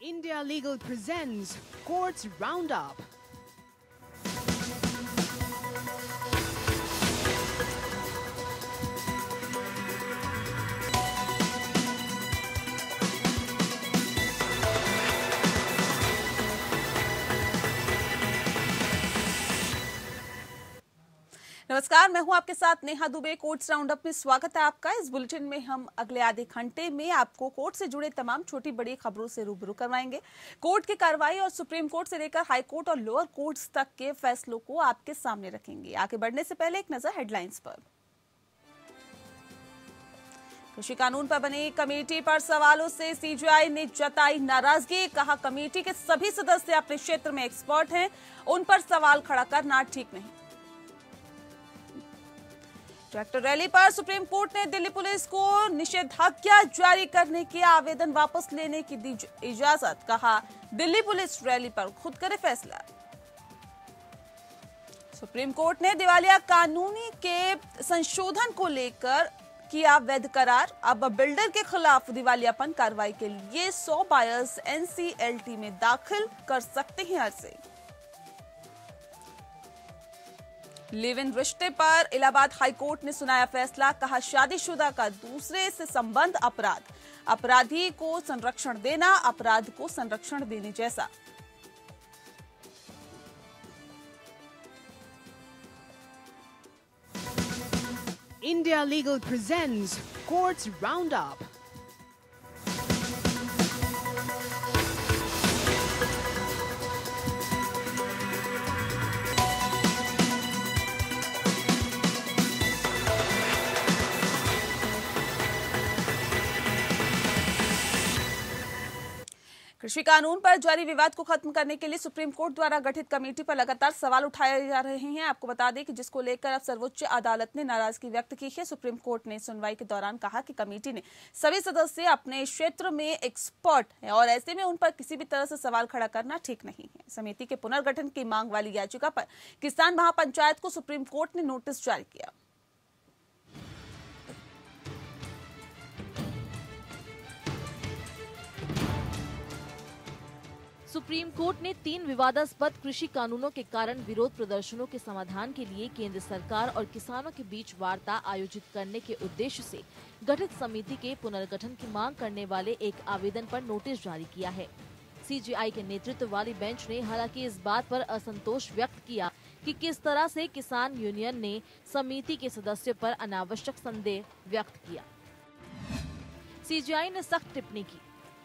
India Legal presents Courts Roundup. नमस्कार, मैं हूं आपके साथ नेहा दुबे। कोर्ट्स राउंडअप में स्वागत है आपका। इस बुलेटिन में हम अगले आधे घंटे में आपको कोर्ट से जुड़े तमाम छोटी बड़ी खबरों से रूबरू करवाएंगे। कोर्ट की कार्रवाई और सुप्रीम कोर्ट से लेकर हाई कोर्ट और लोअर कोर्ट्स तक के फैसलों को आपके सामने रखेंगे। आगे बढ़ने से पहले एक नजर हेडलाइंस पर। कृषि कानून पर बनी कमेटी पर सवालों से सीजीआई ने जताई नाराजगी। कहा, कमेटी के सभी सदस्य अपने क्षेत्र में एक्सपर्ट हैं, उन पर सवाल खड़ा करना ठीक नहीं। ट्रैक्टर रैली पर सुप्रीम कोर्ट ने दिल्ली पुलिस को निषेधाज्ञा जारी करने के आवेदन वापस लेने की दी इजाजत। कहा, दिल्ली पुलिस रैली पर खुद करे फैसला। सुप्रीम कोर्ट ने दिवालिया कानूनी के संशोधन को लेकर किया वैध करार। अब बिल्डर के खिलाफ दिवालियापन कार्रवाई के लिए 100 बायर्स एनसीएलटी में दाखिल कर सकते हैं अर्जी। लिव इन रिश्ते पर इलाहाबाद हाई कोर्ट ने सुनाया फैसला। कहा, शादीशुदा का दूसरे से संबंध अपराध, अपराधी को संरक्षण देना अपराध को संरक्षण देने जैसा। India Legal presents Courts Roundup. कृषि कानून पर जारी विवाद को खत्म करने के लिए सुप्रीम कोर्ट द्वारा गठित कमेटी पर लगातार सवाल उठाए जा रहे हैं। आपको बता दें कि जिसको लेकर अब सर्वोच्च अदालत ने नाराजगी व्यक्त की है। सुप्रीम कोर्ट ने सुनवाई के दौरान कहा कि कमेटी ने सभी सदस्य अपने क्षेत्र में एक्सपर्ट हैं और ऐसे में उन पर किसी भी तरह से सवाल खड़ा करना ठीक नहीं है। समिति के पुनर्गठन की मांग वाली याचिका पर किसान महापंचायत को सुप्रीम कोर्ट ने नोटिस जारी किया। सुप्रीम कोर्ट ने 3 विवादास्पद कृषि कानूनों के कारण विरोध प्रदर्शनों के समाधान के लिए केंद्र सरकार और किसानों के बीच वार्ता आयोजित करने के उद्देश्य से गठित समिति के पुनर्गठन की मांग करने वाले एक आवेदन पर नोटिस जारी किया है। सीजीआई के नेतृत्व वाली बेंच ने हालांकि इस बात पर असंतोष व्यक्त किया कि किस तरह से किसान यूनियन ने समिति के सदस्यों पर अनावश्यक संदेह व्यक्त किया। सीजीआई ने सख्त टिप्पणी की,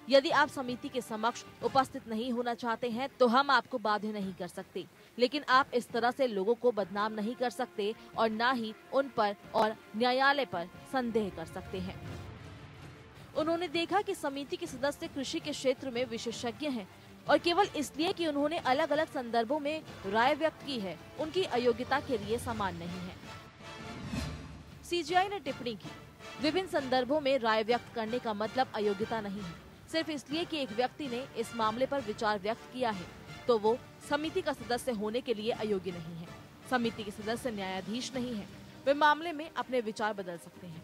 यदि आप समिति के समक्ष उपस्थित नहीं होना चाहते हैं तो हम आपको बाध्य नहीं कर सकते, लेकिन आप इस तरह से लोगों को बदनाम नहीं कर सकते और न ही उन पर और न्यायालय पर संदेह कर सकते हैं। उन्होंने देखा कि समिति के सदस्य कृषि के क्षेत्र में विशेषज्ञ हैं और केवल इसलिए कि उन्होंने अलग अलग संदर्भों में राय व्यक्त की है, उनकी अयोग्यता के लिए समान नहीं है। सीजीआई ने टिप्पणी की, विभिन्न संदर्भों में राय व्यक्त करने का मतलब अयोग्यता नहीं है। सिर्फ इसलिए कि एक व्यक्ति ने इस मामले पर विचार व्यक्त किया है तो वो समिति का सदस्य होने के लिए अयोग्य नहीं है। समिति के सदस्य न्यायाधीश नहीं है, वे मामले में अपने विचार बदल सकते हैं।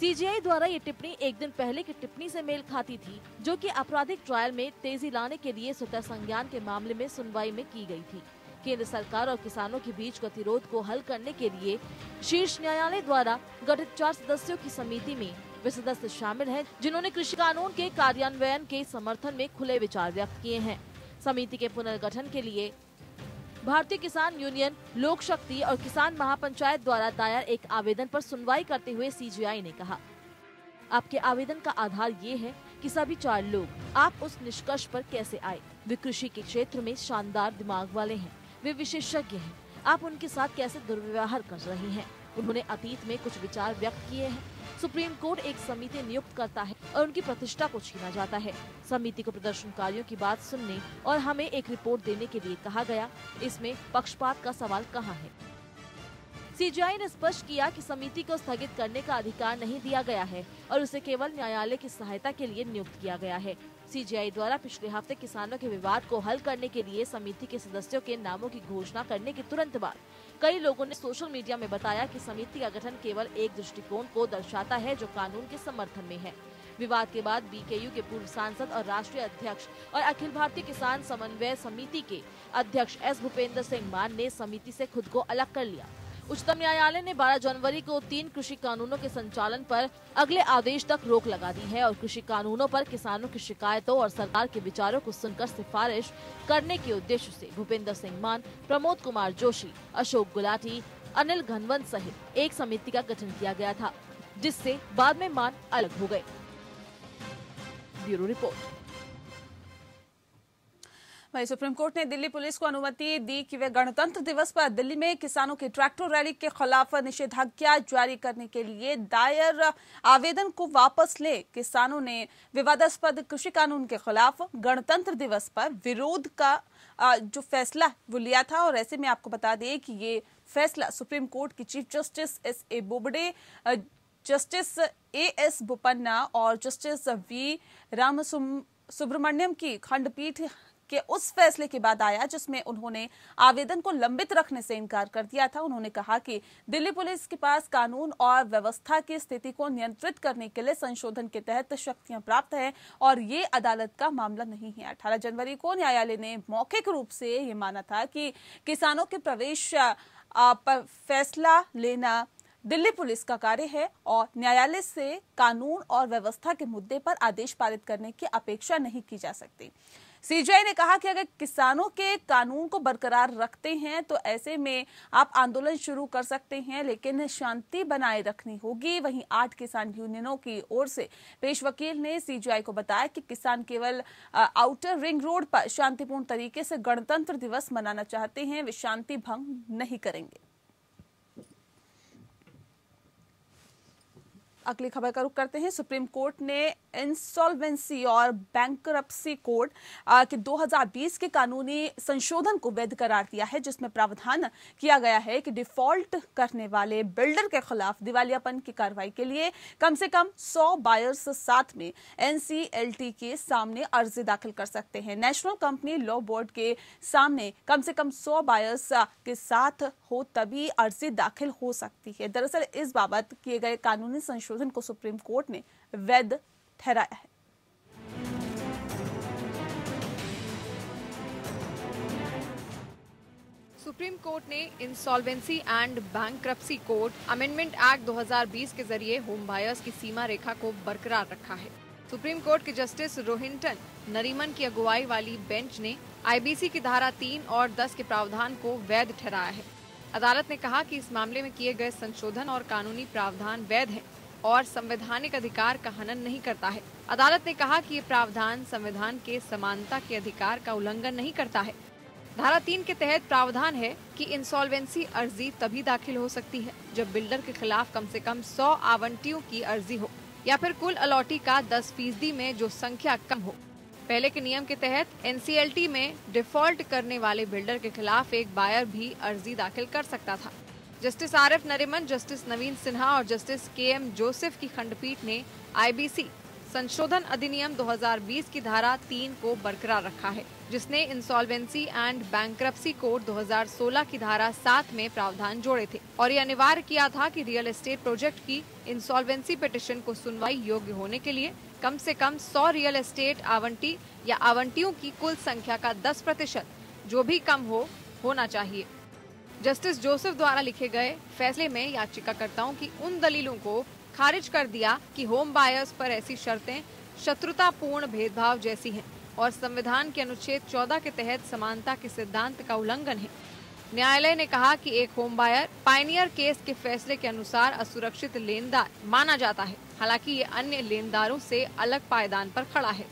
सीजीआई द्वारा ये टिप्पणी एक दिन पहले की टिप्पणी से मेल खाती थी, जो कि आपराधिक ट्रायल में तेजी लाने के लिए स्वतः संज्ञान के मामले में सुनवाई में की गई थी। केंद्र सरकार और किसानों के बीच गतिरोध को हल करने के लिए शीर्ष न्यायालय द्वारा गठित 4 सदस्यों की समिति में वे सदस्य शामिल हैं जिन्होंने कृषि कानून के कार्यान्वयन के समर्थन में खुले विचार व्यक्त किए हैं। समिति के पुनर्गठन के लिए भारतीय किसान यूनियन, लोक शक्ति और किसान महापंचायत द्वारा दायर एक आवेदन पर सुनवाई करते हुए सीजीआई ने कहा, आपके आवेदन का आधार ये है कि सभी 4 लोग, आप उस निष्कर्ष पर कैसे आए? वे कृषि के क्षेत्र में शानदार दिमाग वाले हैं, वे विशेषज्ञ हैं, आप उनके साथ कैसे दुर्व्यवहार कर रहे हैं? उन्होंने अतीत में कुछ विचार व्यक्त किए हैं। सुप्रीम कोर्ट एक समिति नियुक्त करता है और उनकी प्रतिष्ठा को छीना जाता है। समिति को प्रदर्शनकारियों की बात सुनने और हमें एक रिपोर्ट देने के लिए कहा गया, इसमें पक्षपात का सवाल कहाँ है? सीजीआई ने स्पष्ट किया कि समिति को स्थगित करने का अधिकार नहीं दिया गया है और उसे केवल न्यायालय की सहायता के लिए नियुक्त किया गया है। सीजीआई द्वारा पिछले हफ्ते किसानों के विवाद को हल करने के लिए समिति के सदस्यों के नामों की घोषणा करने के तुरंत बाद कई लोगों ने सोशल मीडिया में बताया कि समिति का गठन केवल एक दृष्टिकोण को दर्शाता है जो कानून के समर्थन में है। विवाद के बाद बीकेयू के पूर्व सांसद और राष्ट्रीय अध्यक्ष और अखिल भारतीय किसान समन्वय समिति के अध्यक्ष एस भूपेंद्र सिंह मान ने समिति से खुद को अलग कर लिया। उच्चतम न्यायालय ने 12 जनवरी को 3 कृषि कानूनों के संचालन पर अगले आदेश तक रोक लगा दी है और कृषि कानूनों पर किसानों की शिकायतों और सरकार के विचारों को सुनकर सिफारिश करने के उद्देश्य से भूपेंद्र सिंह मान, प्रमोद कुमार जोशी, अशोक गुलाटी, अनिल घनवंत सहित एक समिति का गठन किया गया था, जिससे बाद में मान अलग हो गए। Bureau report. वहीं सुप्रीम कोर्ट ने दिल्ली पुलिस को अनुमति दी कि वे गणतंत्र दिवस पर दिल्ली में किसानों की ट्रैक्टर रैली के खिलाफ निषेधाज्ञा जारी करने के लिए दायर आवेदन को वापस ले। किसानों ने विवादास्पद कृषि कानून के खिलाफ गणतंत्र दिवस पर विरोध का जो फैसला वो लिया था और ऐसे में आपको बता दें कि ये फैसला सुप्रीम कोर्ट की chief justice एस.ए. Bobde, justice AS. Bopanna और जस्टिस वी. रामसुब्रमण्यम की खंडपीठ के उस फैसले के बाद आया जिसमें उन्होंने आवेदन को लंबित रखने से इनकार कर दिया था। उन्होंने कहा कि दिल्ली पुलिस के पास कानून और व्यवस्था की स्थिति को नियंत्रित करने के लिए संशोधन के तहत शक्तियां प्राप्त है और ये अदालत का मामला नहीं है। 18 जनवरी को न्यायालय ने मौखिक रूप से ये माना था कि किसानों के प्रवेश पर फैसला लेना दिल्ली पुलिस का कार्य है और न्यायालय से कानून और व्यवस्था के मुद्दे पर आदेश पारित करने की अपेक्षा नहीं की जा सकती। सीजेआई ने कहा कि अगर किसानों के कानून को बरकरार रखते हैं तो ऐसे में आप आंदोलन शुरू कर सकते हैं, लेकिन शांति बनाए रखनी होगी। वहीं 8 किसान यूनियनों की ओर से पेश वकील ने सीजेआई को बताया कि किसान केवल आउटर रिंग रोड पर शांतिपूर्ण तरीके से गणतंत्र दिवस मनाना चाहते हैं, वे शांति भंग नहीं करेंगे। अगली खबर का रुख करते हैं। सुप्रीम कोर्ट ने इंसॉल्वेंसी और बैंकरप्सी कोड के 2020 के कानूनी संशोधन को वैध करार दिया है, जिसमें प्रावधान किया गया है कि डिफॉल्ट करने वाले बिल्डर के खिलाफ दिवालियापन की कार्रवाई के लिए कम से कम 100 बायर्स साथ में एनसीएलटी के सामने अर्जी दाखिल कर सकते हैं। नेशनल कंपनी लॉ बोर्ड के सामने कम से कम 100 बायर्स के साथ हो तभी अर्जी दाखिल हो सकती है। दरअसल इस बाबत किए गए कानूनी संशोधन को सुप्रीम कोर्ट ने वैध ठहराया है। सुप्रीम कोर्ट ने insolvency and bankruptcy code amendment act 2020 के जरिए होम बायर्स की सीमा रेखा को बरकरार रखा है। सुप्रीम कोर्ट के जस्टिस रोहिंटन नरीमन की अगुवाई वाली बेंच ने आईबीसी की धारा 3 और 10 के प्रावधान को वैध ठहराया है। अदालत ने कहा कि इस मामले में किए गए संशोधन और कानूनी प्रावधान वैध हैं और संवैधानिक अधिकार का हनन नहीं करता है। अदालत ने कहा कि ये प्रावधान संविधान के समानता के अधिकार का उल्लंघन नहीं करता है। धारा 3 के तहत प्रावधान है कि इंसॉल्वेंसी अर्जी तभी दाखिल हो सकती है जब बिल्डर के खिलाफ कम से कम 100 आवंटियों की अर्जी हो या फिर कुल अलॉटी का 10% में जो संख्या कम हो। पहले के नियम के तहत एनसीएलटी में डिफॉल्ट करने वाले बिल्डर के खिलाफ एक बायर भी अर्जी दाखिल कर सकता था। जस्टिस आरएफ नरीमन, जस्टिस नवीन सिन्हा और जस्टिस केएम जोसेफ की खंडपीठ ने आईबीसी संशोधन अधिनियम 2020 की धारा 3 को बरकरार रखा है, जिसने इंसॉल्वेंसी एंड बैंकरप्सी कोड 2016 की धारा 7 में प्रावधान जोड़े थे और ये अनिवार्य किया था कि रियल एस्टेट प्रोजेक्ट की इंसॉल्वेंसी पिटीशन को सुनवाई योग्य होने के लिए कम से कम 100 रियल एस्टेट आवंटी या आवंटियों की कुल संख्या का 10% जो भी कम होना चाहिए। जस्टिस जोसेफ द्वारा लिखे गए फैसले में याचिकाकर्ताओं की उन दलीलों को खारिज कर दिया कि होम बायर्स पर ऐसी शर्तें शत्रुतापूर्ण भेदभाव जैसी हैं और संविधान के अनुच्छेद 14 के तहत समानता के सिद्धांत का उल्लंघन है। न्यायालय ने कहा कि एक होम बायर पायनियर केस के फैसले के अनुसार असुरक्षित लेनदार माना जाता है, हालांकि ये अन्य लेनदारों से अलग पायदान पर खड़ा है।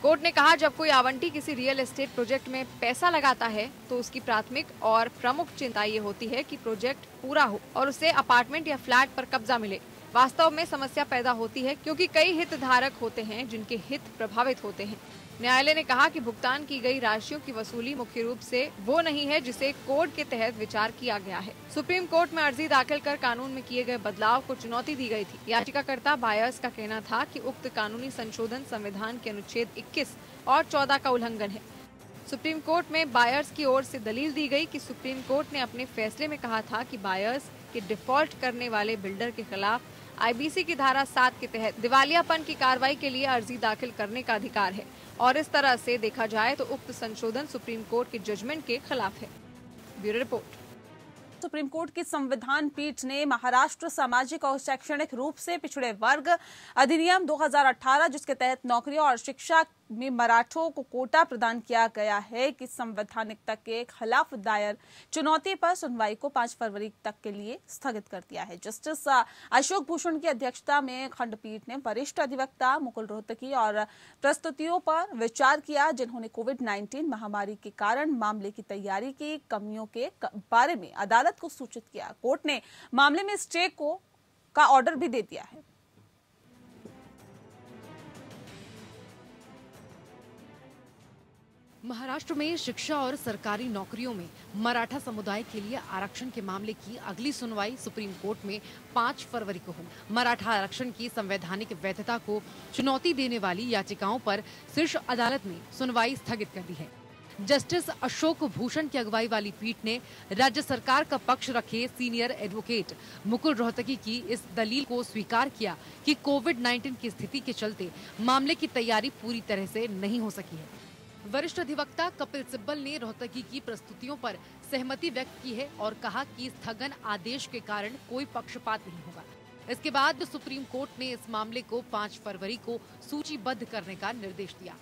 कोर्ट ने कहा जब कोई आवंटी किसी रियल एस्टेट प्रोजेक्ट में पैसा लगाता है तो उसकी प्राथमिक और प्रमुख चिंता ये होती है कि प्रोजेक्ट पूरा हो और उसे अपार्टमेंट या फ्लैट पर कब्जा मिले। वास्तव में समस्या पैदा होती है क्योंकि कई हितधारक होते हैं जिनके हित प्रभावित होते हैं। न्यायालय ने कहा कि भुगतान की गई राशियों की वसूली मुख्य रूप से वो नहीं है जिसे कोड के तहत विचार किया गया है। सुप्रीम कोर्ट में अर्जी दाखिल कर कानून में किए गए बदलाव को चुनौती दी गई थी। याचिकाकर्ता बायर्स का कहना था कि उक्त कानूनी संशोधन संविधान के अनुच्छेद 21 और 14 का उल्लंघन है। सुप्रीम कोर्ट में बायर्स की ओर से दलील दी गई कि सुप्रीम कोर्ट ने अपने फैसले में कहा था कि बायर्स के डिफॉल्ट करने वाले बिल्डर के खिलाफ आईबीसी की धारा 7 के तहत दिवालियापन की कार्रवाई के लिए अर्जी दाखिल करने का अधिकार है और इस तरह से देखा जाए तो उक्त संशोधन सुप्रीम कोर्ट के जजमेंट के खिलाफ है। Bureau report. सुप्रीम कोर्ट की संविधान पीठ ने महाराष्ट्र सामाजिक और शैक्षणिक रूप से पिछड़े वर्ग अधिनियम 2018, जिसके तहत नौकरियों और शिक्षा में मराठों को कोटा प्रदान किया गया है, कि संवैधानिकता के खिलाफ दायर चुनौती पर सुनवाई को 5 फरवरी तक के लिए स्थगित कर दिया है। जस्टिस अशोक भूषण की अध्यक्षता में खंडपीठ ने वरिष्ठ अधिवक्ता मुकुल रोहतगी और प्रस्तुतियों पर विचार किया, जिन्होंने कोविड-19 महामारी के कारण मामले की तैयारी की कमियों के बारे में अदालत को सूचित किया। कोर्ट ने मामले में स्टे का ऑर्डर भी दे दिया है। महाराष्ट्र में शिक्षा और सरकारी नौकरियों में मराठा समुदाय के लिए आरक्षण के मामले की अगली सुनवाई सुप्रीम कोर्ट में 5 फरवरी को होगी। मराठा आरक्षण की संवैधानिक वैधता को चुनौती देने वाली याचिकाओं पर शीर्ष अदालत ने सुनवाई स्थगित कर दी है। जस्टिस अशोक भूषण की अगुवाई वाली पीठ ने राज्य सरकार का पक्ष रखे सीनियर एडवोकेट मुकुल रोहतगी की इस दलील को स्वीकार किया कि कोविड-19 की स्थिति के चलते मामले की तैयारी पूरी तरह से नहीं हो सकी है। वरिष्ठ अधिवक्ता कपिल सिब्बल ने रोहतगी की प्रस्तुतियों पर सहमति व्यक्त की है और कहा कि स्थगन आदेश के कारण कोई पक्षपात नहीं होगा। इसके बाद सुप्रीम कोर्ट ने इस मामले को 5 फरवरी को सूचीबद्ध करने का निर्देश दिया।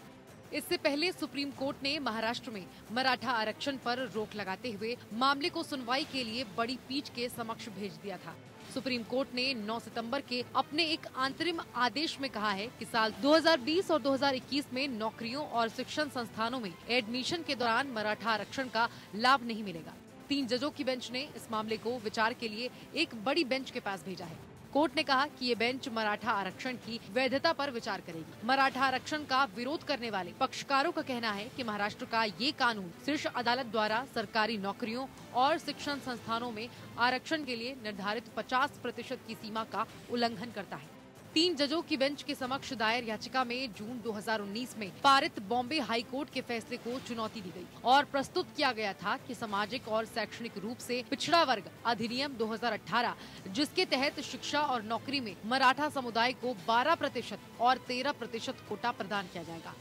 इससे पहले सुप्रीम कोर्ट ने महाराष्ट्र में मराठा आरक्षण पर रोक लगाते हुए मामले को सुनवाई के लिए बड़ी पीठ के समक्ष भेज दिया था। सुप्रीम कोर्ट ने 9 सितंबर के अपने एक अंतरिम आदेश में कहा है कि साल 2020 और 2021 में नौकरियों और शिक्षण संस्थानों में एडमिशन के दौरान मराठा आरक्षण का लाभ नहीं मिलेगा। 3 जजों की बेंच ने इस मामले को विचार के लिए एक बड़ी बेंच के पास भेजा है। कोर्ट ने कहा कि ये बेंच मराठा आरक्षण की वैधता पर विचार करेगी। मराठा आरक्षण का विरोध करने वाले पक्षकारों का कहना है कि महाराष्ट्र का ये कानून शीर्ष अदालत द्वारा सरकारी नौकरियों और शिक्षण संस्थानों में आरक्षण के लिए निर्धारित 50% की सीमा का उल्लंघन करता है। 3 जजों की बेंच के समक्ष दायर याचिका में जून 2019 में पारित बॉम्बे हाई कोर्ट के फैसले को चुनौती दी गई और प्रस्तुत किया गया था कि सामाजिक और शैक्षणिक रूप से पिछड़ा वर्ग अधिनियम 2018, जिसके तहत शिक्षा और नौकरी में मराठा समुदाय को 12% और 13% कोटा प्रदान किया जाएगा।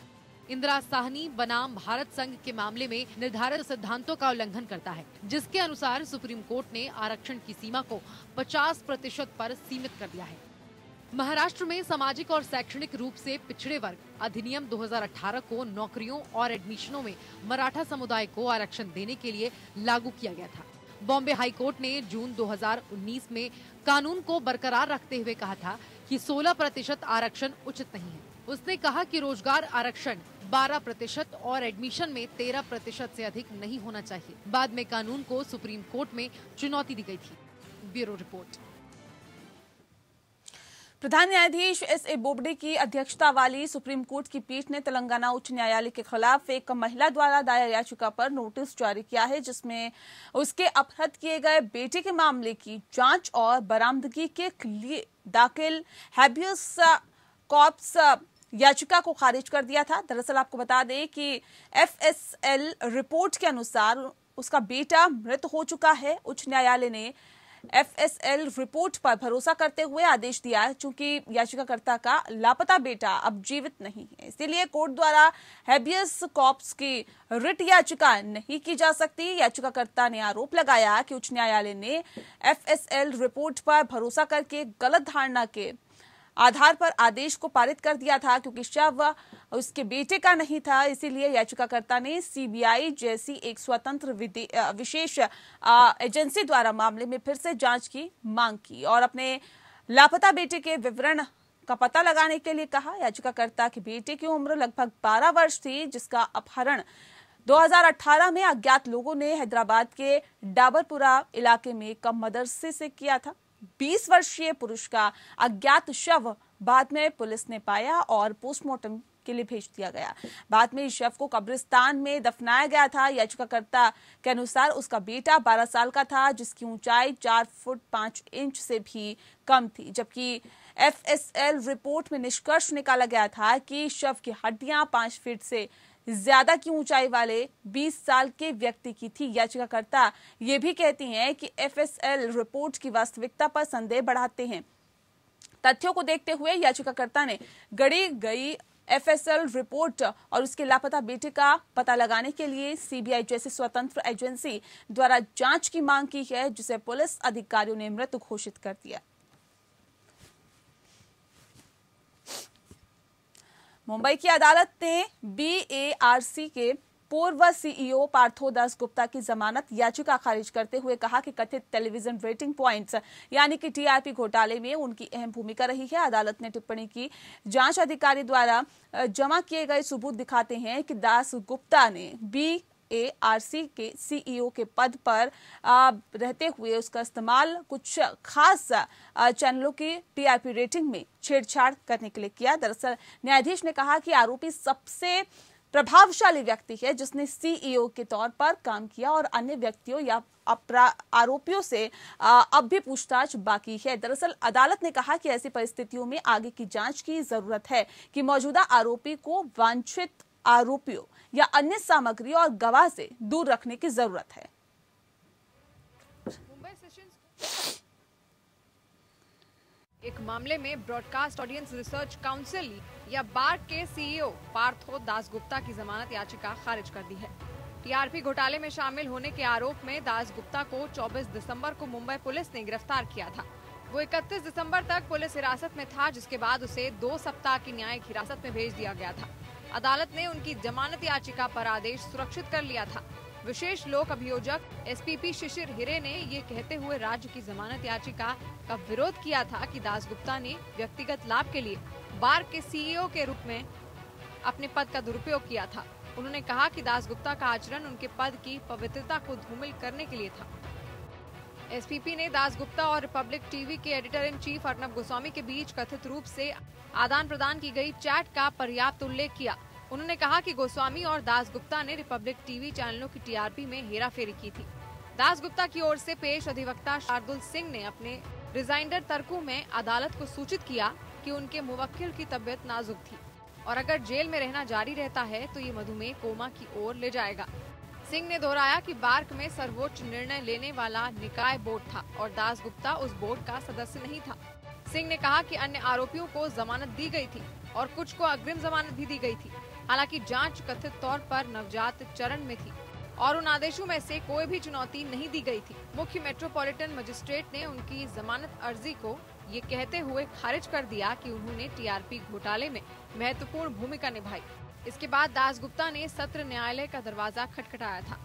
इंदिरा साहनी बनाम भारत संघ के मामले में निर्धारित सिद्धांतों का उल्लंघन करता है, जिसके अनुसार सुप्रीम कोर्ट ने आरक्षण की सीमा को 50% पर सीमित कर दिया है। महाराष्ट्र में सामाजिक और शैक्षणिक रूप से पिछड़े वर्ग अधिनियम 2018 को नौकरियों और एडमिशनों में मराठा समुदाय को आरक्षण देने के लिए लागू किया गया था। बॉम्बे हाई कोर्ट ने जून 2019 में कानून को बरकरार रखते हुए कहा था कि 16% आरक्षण उचित नहीं है। उसने कहा कि रोजगार आरक्षण 12% और एडमिशन में 13% से अधिक नहीं होना चाहिए। बाद में कानून को सुप्रीम कोर्ट में चुनौती दी गई थी। Bureau report. प्रधान न्यायाधीश एस.ए. बोबडे की अध्यक्षता वाली सुप्रीम कोर्ट की पीठ ने तेलंगाना उच्च न्यायालय के खिलाफ एक महिला द्वारा दायर याचिका पर नोटिस जारी किया है, जिसमें उसके अपहृत किए गए बेटे के मामले की जांच और बरामदगी के लिए दाखिल हैबियस कॉर्पस याचिका को खारिज कर दिया था। दरअसल आपको बता दें कि FSL रिपोर्ट के अनुसार उसका बेटा मृत हो चुका है। उच्च न्यायालय ने FSL रिपोर्ट पर भरोसा करते हुए आदेश दिया है, चूंकि याचिकाकर्ता का लापता बेटा अब जीवित नहीं है, इसीलिए कोर्ट द्वारा हैबियस कॉर्पस की रिट याचिका नहीं की जा सकती। याचिकाकर्ता ने आरोप लगाया कि उच्च न्यायालय ने FSL रिपोर्ट पर भरोसा करके गलत धारणा के आधार पर आदेश को पारित कर दिया था, क्योंकि शव उसके बेटे का नहीं था। इसीलिए याचिकाकर्ता ने CBI जैसी एक स्वतंत्र विशेष एजेंसी द्वारा मामले में फिर से जांच की मांग की और अपने लापता बेटे के विवरण का पता लगाने के लिए कहा। याचिकाकर्ता के बेटे की उम्र लगभग 12 वर्ष थी, जिसका अपहरण 2018 में अज्ञात लोगों ने हैदराबाद के डाबरपुरा इलाके में एक मदरसे से किया था। 20 वर्षीय पुरुष का अज्ञात शव बाद में पुलिस ने पाया और पोस्टमार्टम के लिए भेज दिया गया। बाद में इस शव को कब्रिस्तान में दफनाया गया था। याचिकाकर्ता के अनुसार उसका बेटा 12 साल का था, जिसकी ऊंचाई 4 फुट 5 इंच से भी कम थी, जबकि FSL रिपोर्ट में निष्कर्ष निकाला गया था कि शव की हड्डियां 5 फीट से ज्यादा की ऊंचाई वाले 20 साल के व्यक्ति की थी। याचिकाकर्ता ये भी कहती हैं कि FSL रिपोर्ट की वास्तविकता पर संदेह बढ़ाते हैं। तथ्यों को देखते हुए याचिकाकर्ता ने गढ़ी गई FSL रिपोर्ट और उसके लापता बेटे का पता लगाने के लिए CBI जैसी स्वतंत्र एजेंसी द्वारा जांच की मांग की है, जिसे पुलिस अधिकारियों ने मृत घोषित कर दिया। मुंबई की अदालत ने BARC के पूर्व CEO पार्थो दास गुप्ता की जमानत याचिका खारिज करते हुए कहा कि कथित टेलीविजन रेटिंग पॉइंट्स यानी कि TRP घोटाले में उनकी अहम भूमिका रही है। अदालत ने टिप्पणी की, जांच अधिकारी द्वारा जमा किए गए सबूत दिखाते हैं कि दास गुप्ता ने BARC के CEO के पद पर रहते हुए उसका इस्तेमाल कुछ खास चैनलों की TRP रेटिंग में छेड़छाड़ करने के लिए किया। दरअसल न्यायाधीश ने कहा कि आरोपी सबसे प्रभावशाली व्यक्ति है जिसने CEO के तौर पर काम किया और अन्य व्यक्तियों या आरोपियों से अब भी पूछताछ बाकी है। दरअसल अदालत ने कहा कि ऐसी परिस्थितियों में आगे की जांच की जरूरत है कि मौजूदा आरोपी को वांछित आरोपियों या अन्य सामग्री और गवाह से दूर रखने की जरूरत है। एक मामले में ब्रॉडकास्ट ऑडियंस रिसर्च काउंसिल या बार के CEO पार्थो दास गुप्ता की जमानत याचिका खारिज कर दी है। TRP घोटाले में शामिल होने के आरोप में दास गुप्ता को 24 दिसंबर को मुंबई पुलिस ने गिरफ्तार किया था। वो 31 दिसंबर तक पुलिस हिरासत में था, जिसके बाद उसे 2 सप्ताह की न्यायिक हिरासत में भेज दिया गया था। अदालत ने उनकी जमानत याचिका पर आदेश सुरक्षित कर लिया था। विशेष लोक अभियोजक SPP शिशिर हिरे ने ये कहते हुए राज्य की जमानत याचिका का विरोध किया था कि दास गुप्ता ने व्यक्तिगत लाभ के लिए बार के CEO के रूप में अपने पद का दुरुपयोग किया था। उन्होंने कहा कि दास गुप्ता का आचरण उनके पद की पवित्रता को धूमिल करने के लिए था। SPP ने दास गुप्ता और रिपब्लिक टीवी के editor in chief Arnab Goswami के बीच कथित रूप से आदान प्रदान की गई चैट का पर्याप्त उल्लेख किया। उन्होंने कहा कि गोस्वामी और दास गुप्ता ने रिपब्लिक टीवी चैनलों की TRP में हेराफेरी की थी। दास गुप्ता की ओर से पेश अधिवक्ता शार्दुल सिंह ने अपने रिजाइंडर तर्कों में अदालत को सूचित किया कि उनके मुवक्किल की तबीयत नाजुक थी और अगर जेल में रहना जारी रहता है तो ये मधुमेह कोमा की ओर ले जाएगा। सिंह ने दोहराया कि बार्क में सर्वोच्च निर्णय लेने वाला निकाय बोर्ड था और दास गुप्ता उस बोर्ड का सदस्य नहीं था। सिंह ने कहा कि अन्य आरोपियों को जमानत दी गई थी और कुछ को अग्रिम जमानत भी दी गई थी। हालांकि जांच कथित तौर पर नवजात चरण में थी और उन आदेशों में से कोई भी चुनौती नहीं दी गई थी। मुख्य मेट्रोपॉलिटन मजिस्ट्रेट ने उनकी जमानत अर्जी को ये कहते हुए खारिज कर दिया कि उन्होंने TRP घोटाले में महत्वपूर्ण भूमिका निभाई। इसके बाद दास गुप्ता ने सत्र न्यायालय का दरवाजा खटखटाया था।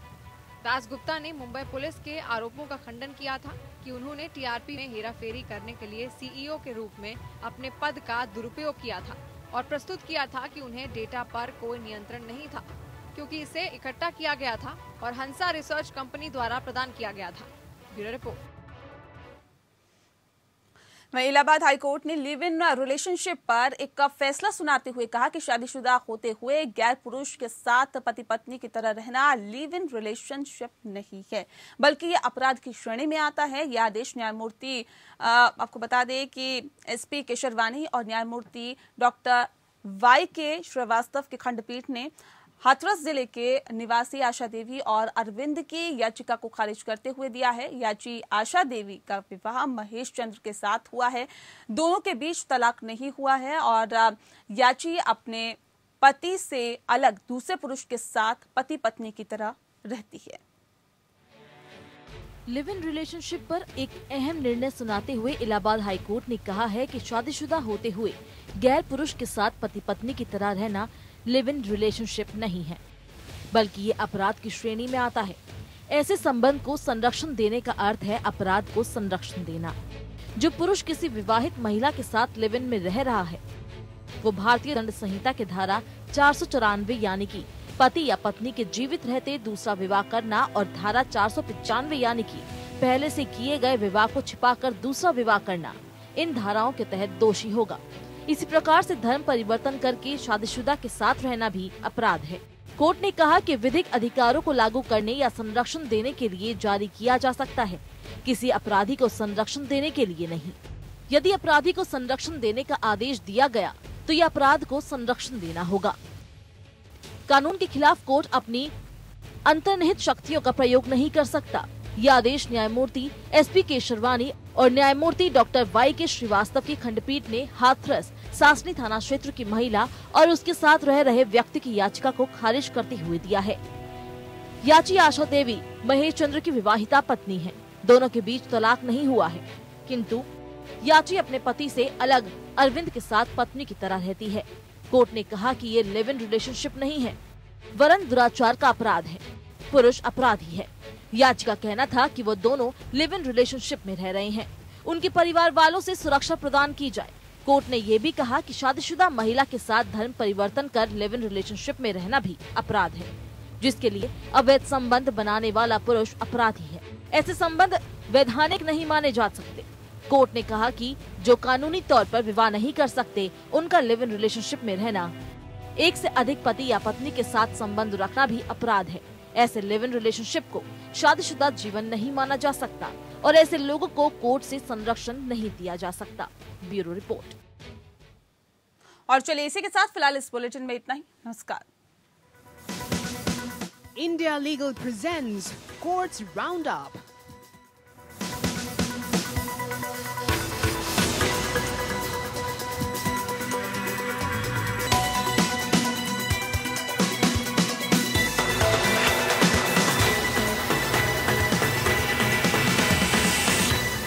दास गुप्ता ने मुंबई पुलिस के आरोपों का खंडन किया था कि उन्होंने TRP में हेराफेरी करने के लिए CEO के रूप में अपने पद का दुरुपयोग किया था और प्रस्तुत किया था कि उन्हें डेटा पर कोई नियंत्रण नहीं था क्योंकि इसे इकट्ठा किया गया था और हंसा रिसर्च कंपनी द्वारा प्रदान किया गया था। Bureau report. वहीं इलाहाबाद हाईकोर्ट ने लिव इन रिलेशनशिप पर एक फैसला सुनाते हुए कहा कि शादीशुदा होते हुए गैर पुरुष के साथ पति पत्नी की तरह रहना लिव इन रिलेशनशिप नहीं है, बल्कि ये अपराध की श्रेणी में आता है। यह आदेश न्यायमूर्ति आपको बता दें कि SP केशरवानी और न्यायमूर्ति डॉक्टर YK श्रीवास्तव की खंडपीठ ने हाथरस जिले के निवासी आशा देवी और अरविंद की याचिका को खारिज करते हुए दिया है। याची आशा देवी का विवाह महेश चंद्र के साथ हुआ है, दोनों के बीच तलाक नहीं हुआ है और याची अपने पति से अलग दूसरे पुरुष के साथ पति पत्नी की तरह रहती है। लिव इन रिलेशनशिप पर एक अहम निर्णय सुनाते हुए इलाहाबाद हाईकोर्ट ने कहा है कि शादीशुदा होते हुए गैर पुरुष के साथ पति पत्नी की तरह रहना लिव इन रिलेशनशिप नहीं है, बल्कि ये अपराध की श्रेणी में आता है। ऐसे संबंध को संरक्षण देने का अर्थ है अपराध को संरक्षण देना। जो पुरुष किसी विवाहित महिला के साथ लिव इन में रह रहा है वो भारतीय दंड संहिता के धारा 494 यानी कि पति या पत्नी के जीवित रहते दूसरा विवाह करना और धारा 495 यानी कि पहले से किए गए विवाह को छिपाकर दूसरा विवाह करना, इन धाराओं के तहत दोषी होगा। इसी प्रकार से धर्म परिवर्तन करके शादीशुदा के साथ रहना भी अपराध है। कोर्ट ने कहा कि विधिक अधिकारों को लागू करने या संरक्षण देने के लिए जारी किया जा सकता है, किसी अपराधी को संरक्षण देने के लिए नहीं। यदि अपराधी को संरक्षण देने का आदेश दिया गया तो यह अपराध को संरक्षण देना होगा। कानून के खिलाफ कोर्ट अपनी अंतर्निहित शक्तियों का प्रयोग नहीं कर सकता। यह आदेश न्यायमूर्ति SP केशरवानी और न्यायमूर्ति डॉक्टर Y.K. श्रीवास्तव की खंडपीठ ने हाथरस सासनी थाना क्षेत्र की महिला और उसके साथ रह रहे व्यक्ति की याचिका को खारिज करते हुए दिया है। याची आशा देवी महेश चंद्र की विवाहिता पत्नी है। दोनों के बीच तलाक नहीं हुआ है, किंतु याची अपने पति से अलग अरविंद के साथ पत्नी की तरह रहती है। कोर्ट ने कहा कि ये लिव इन रिलेशनशिप नहीं है, वरन दुराचार का अपराध है। पुरुष अपराधी है। याची का कहना था कि वो दोनों लिव इन रिलेशनशिप में रह रहे हैं। उनके परिवार वालों से सुरक्षा प्रदान की जाए। कोर्ट ने ये भी कहा कि शादीशुदा महिला के साथ धर्म परिवर्तन कर लिव इन रिलेशनशिप में रहना भी अपराध है, जिसके लिए अवैध संबंध बनाने वाला पुरुष अपराधी है। ऐसे संबंध वैधानिक नहीं माने जा सकते। कोर्ट ने कहा कि जो कानूनी तौर पर विवाह नहीं कर सकते, उनका लिव इन रिलेशनशिप में रहना, एक से अधिक पति या पत्नी के साथ संबंध रखना भी अपराध है। ऐसे लिव इन रिलेशनशिप को शादीशुदा जीवन नहीं माना जा सकता और ऐसे लोगों को कोर्ट से संरक्षण नहीं दिया जा सकता। Bureau report. और चलिए इसी के साथ फिलहाल इस बुलेटिन में इतना ही। नमस्कार। India Legal presents Courts Roundup.